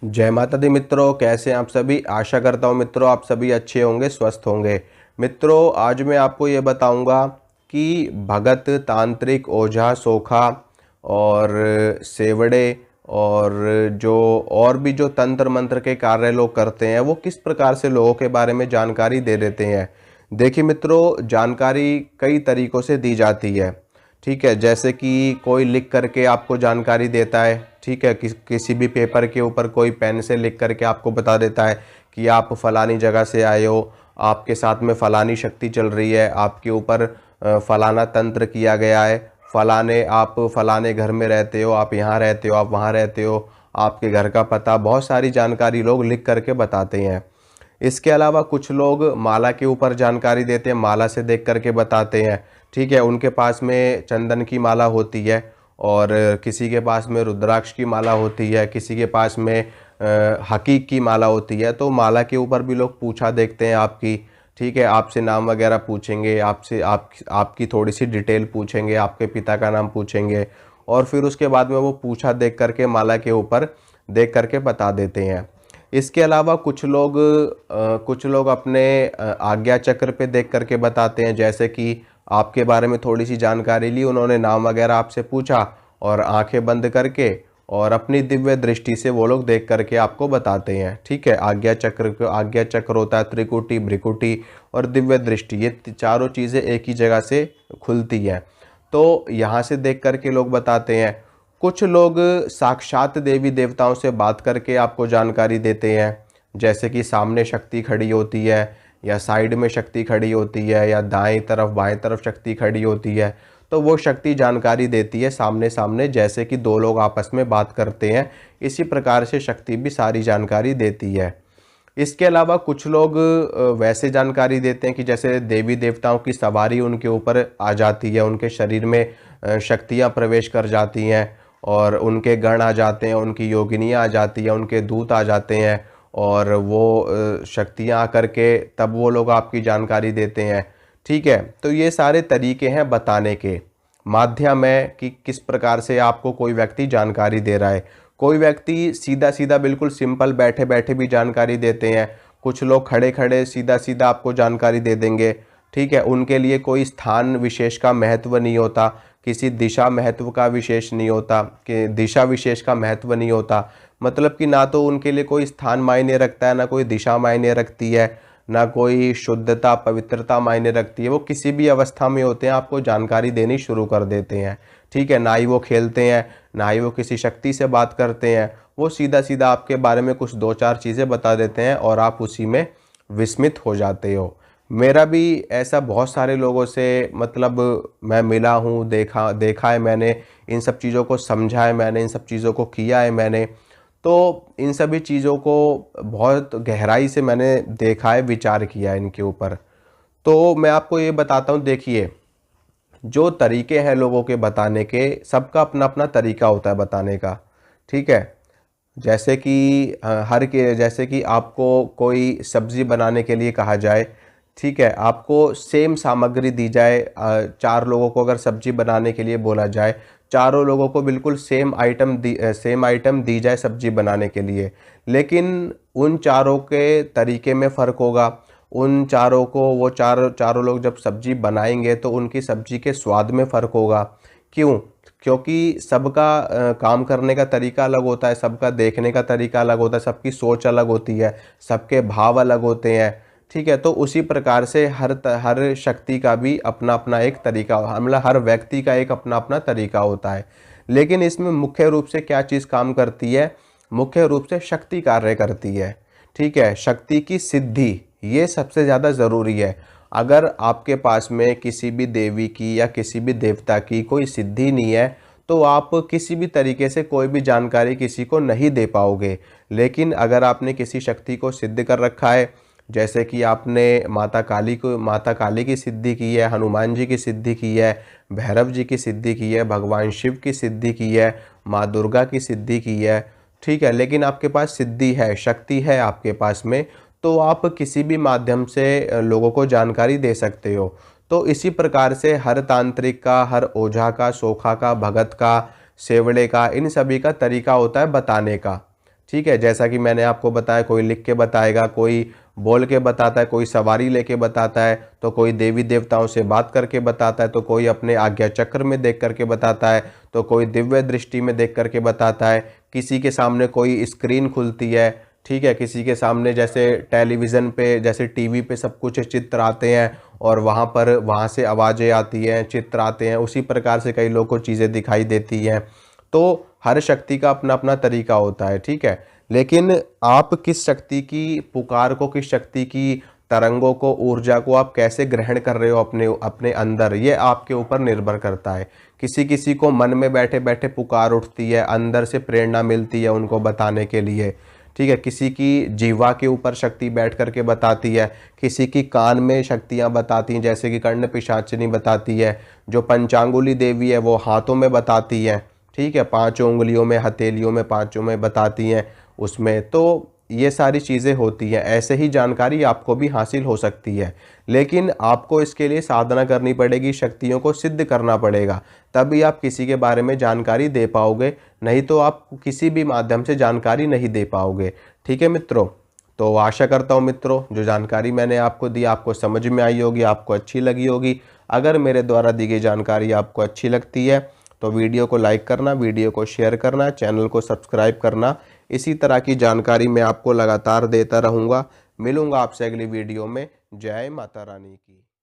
जय माता दी मित्रों, कैसे हैं आप सभी। आशा करता हूँ मित्रों आप सभी अच्छे होंगे, स्वस्थ होंगे। मित्रों आज मैं आपको ये बताऊंगा कि भगत, तांत्रिक, ओझा, सोखा और सेवड़े और जो और भी जो तंत्र मंत्र के कार्य लोग करते हैं वो किस प्रकार से लोगों के बारे में जानकारी दे देते हैं। देखिए मित्रों, जानकारी कई तरीकों से दी जाती है। ठीक है, जैसे कि कोई लिख करके आपको जानकारी देता है। ठीक है, किसी भी पेपर के ऊपर कोई पेन से लिख करके आपको बता देता है कि आप फलानी जगह से आए हो, आपके साथ में फलानी शक्ति चल रही है, आपके ऊपर फलाना तंत्र किया गया है, फलाने आप फलाने घर में रहते हो, आप यहाँ रहते हो, आप वहाँ रहते हो, आपके घर का पता, बहुत सारी जानकारी लोग लिख करके बताते हैं। इसके अलावा कुछ लोग माला के ऊपर जानकारी देते हैं, माला से देख करके बताते हैं। ठीक है, उनके पास में चंदन की माला होती है और किसी के पास में रुद्राक्ष की माला होती है, किसी के पास में हकीक की माला होती है। तो माला के ऊपर भी लोग पूछा देखते हैं आपकी। ठीक है, आपसे नाम वगैरह पूछेंगे, आपसे आपकी थोड़ी सी डिटेल पूछेंगे, आपके पिता का नाम पूछेंगे और फिर उसके बाद में वो पूछा देख करके माला के ऊपर देख करके बता देते हैं। इसके अलावा कुछ लोग अपने आज्ञा चक्र पे देख करके बताते हैं। जैसे कि आपके बारे में थोड़ी सी जानकारी ली, उन्होंने नाम वगैरह आपसे पूछा और आंखें बंद करके और अपनी दिव्य दृष्टि से वो लोग देख करके आपको बताते हैं। ठीक है, आज्ञा चक्र होता है, त्रिकुटी, भ्रिकुटी और दिव्य दृष्टि, ये चारों चीज़ें एक ही जगह से खुलती हैं। तो यहाँ से देख करके लोग बताते हैं। कुछ लोग साक्षात देवी देवताओं से बात करके आपको जानकारी देते हैं। जैसे कि सामने शक्ति खड़ी होती है या साइड में शक्ति खड़ी होती है या दाएं तरफ बाएं तरफ शक्ति खड़ी होती है, तो वो शक्ति जानकारी देती है सामने सामने, जैसे कि दो लोग आपस में बात करते हैं। इसी प्रकार से शक्ति भी सारी जानकारी देती है। इसके अलावा कुछ लोग वैसे जानकारी देते हैं कि जैसे देवी देवताओं की सवारी उनके ऊपर आ जाती है, उनके शरीर में शक्तियाँ प्रवेश कर जाती हैं और उनके गण आ जाते हैं, उनकी योगिनियाँ आ जाती हैं, उनके दूत आ जाते हैं और वो शक्तियाँ आकर के तब वो लोग आपकी जानकारी देते हैं। ठीक है, तो ये सारे तरीके हैं बताने के। माध्यम है कि किस प्रकार से आपको कोई व्यक्ति जानकारी दे रहा है। कोई व्यक्ति सीधा सीधा बिल्कुल सिंपल बैठे बैठे भी जानकारी देते हैं। कुछ लोग खड़े खड़े सीधा सीधा आपको जानकारी दे देंगे। ठीक है, उनके लिए कोई स्थान विशेष का महत्व नहीं होता, किसी दिशा महत्व का विशेष नहीं होता, कि दिशा विशेष का महत्व नहीं होता। मतलब कि ना तो उनके लिए कोई स्थान मायने रखता है, ना कोई दिशा मायने रखती है, ना कोई शुद्धता पवित्रता मायने रखती है। वो किसी भी अवस्था में होते हैं आपको जानकारी देनी शुरू कर देते हैं। ठीक है, ना ही वो खेलते हैं, ना ही वो किसी शक्ति से बात करते हैं, वो सीधा सीधा आपके बारे में कुछ दो चार चीज़ें बता देते हैं और आप उसी में विस्मित हो जाते हो। मेरा भी ऐसा बहुत सारे लोगों से मतलब मैं मिला हूँ, देखा है मैंने, इन सब चीज़ों को समझा है मैंने, इन सब चीज़ों को किया है मैंने। तो इन सभी चीज़ों को बहुत गहराई से मैंने देखा है, विचार किया है इनके ऊपर। तो मैं आपको ये बताता हूँ, देखिए जो तरीके हैं लोगों के बताने के, सबका अपना अपना तरीका होता है बताने का। ठीक है, जैसे कि जैसे कि आपको कोई सब्ज़ी बनाने के लिए कहा जाए। ठीक है, आपको सेम सामग्री दी जाए, चार लोगों को अगर सब्ज़ी बनाने के लिए बोला जाए, चारों लोगों को बिल्कुल सेम आइटम दी जाए सब्ज़ी बनाने के लिए, लेकिन उन चारों के तरीके में फ़र्क होगा। उन चारों को वो चारों लोग जब सब्ज़ी बनाएंगे तो उनकी सब्ज़ी के स्वाद में फ़र्क होगा। क्यों? क्योंकि सबका काम करने का तरीका अलग होता है, सबका देखने का तरीका अलग होता है, सबकी सोच अलग होती है, सबके भाव अलग होते हैं। ठीक है, तो उसी प्रकार से हर शक्ति का भी अपना अपना एक तरीका, मतलब हर व्यक्ति का एक अपना अपना तरीका होता है। लेकिन इसमें मुख्य रूप से क्या चीज़ काम करती है? मुख्य रूप से शक्ति कार्य करती है। ठीक है, शक्ति की सिद्धि ये सबसे ज़्यादा ज़रूरी है। अगर आपके पास में किसी भी देवी की या किसी भी देवता की कोई सिद्धि नहीं है तो आप किसी भी तरीके से कोई भी जानकारी किसी को नहीं दे पाओगे। लेकिन अगर आपने किसी शक्ति को सिद्ध कर रखा है, जैसे कि आपने माता काली की सिद्धि की है, हनुमान जी की सिद्धि की है, भैरव जी की सिद्धि की है, भगवान शिव की सिद्धि की है, माँ दुर्गा की सिद्धि की है। ठीक है, लेकिन आपके पास सिद्धि है, शक्ति है आपके पास में, तो आप किसी भी माध्यम से लोगों को जानकारी दे सकते हो। तो इसी प्रकार से हर तांत्रिक का, हर ओझा का, सोखा का, भगत का, सेवड़े का, इन सभी का तरीका होता है बताने का। ठीक है, जैसा कि मैंने आपको बताया, कोई लिख के बताएगा, कोई बोल के बताता है, कोई सवारी लेके बताता है, तो कोई देवी देवताओं से बात करके बताता है, तो कोई अपने आज्ञा चक्र में देख करके बताता है, तो कोई दिव्य दृष्टि में देख करके बताता है, किसी के सामने कोई स्क्रीन खुलती है, ठीक है, किसी के सामने जैसे टेलीविज़न पे, जैसे टीवी पे सब कुछ चित्र आते हैं और वहाँ से आवाज़ें आती हैं, चित्र आते हैं, उसी प्रकार से कई लोगों को चीज़ें दिखाई देती हैं। तो हर शक्ति का अपना अपना तरीका होता है, ठीक है। लेकिन आप किस शक्ति की पुकार को, किस शक्ति की तरंगों को, ऊर्जा को आप कैसे ग्रहण कर रहे हो अपने अपने अंदर, ये आपके ऊपर निर्भर करता है। किसी किसी को मन में बैठे बैठे पुकार उठती है, अंदर से प्रेरणा मिलती है उनको बताने के लिए, ठीक है। किसी की जीवा के ऊपर शक्ति बैठ करके बताती है, किसी की कान में शक्तियाँ बताती हैं, जैसे कि कर्ण पिशाचिनी बताती है। जो पंचांगुली देवी है वो हाथों में बताती है, ठीक है, 5 उंगलियों में, हथेलियों में, 5 में बताती हैं उसमें। तो ये सारी चीज़ें होती हैं, ऐसे ही जानकारी आपको भी हासिल हो सकती है, लेकिन आपको इसके लिए साधना करनी पड़ेगी, शक्तियों को सिद्ध करना पड़ेगा, तभी आप किसी के बारे में जानकारी दे पाओगे, नहीं तो आप किसी भी माध्यम से जानकारी नहीं दे पाओगे, ठीक है मित्रों। तो आशा करता हूँ मित्रों, जो जानकारी मैंने आपको दी आपको समझ में आई होगी, आपको अच्छी लगी होगी। अगर मेरे द्वारा दी गई जानकारी आपको अच्छी लगती है तो वीडियो को लाइक करना, वीडियो को शेयर करना, चैनल को सब्सक्राइब करना। इसी तरह की जानकारी मैं आपको लगातार देता रहूँगा। मिलूँगा आपसे अगली वीडियो में। जय माता रानी की।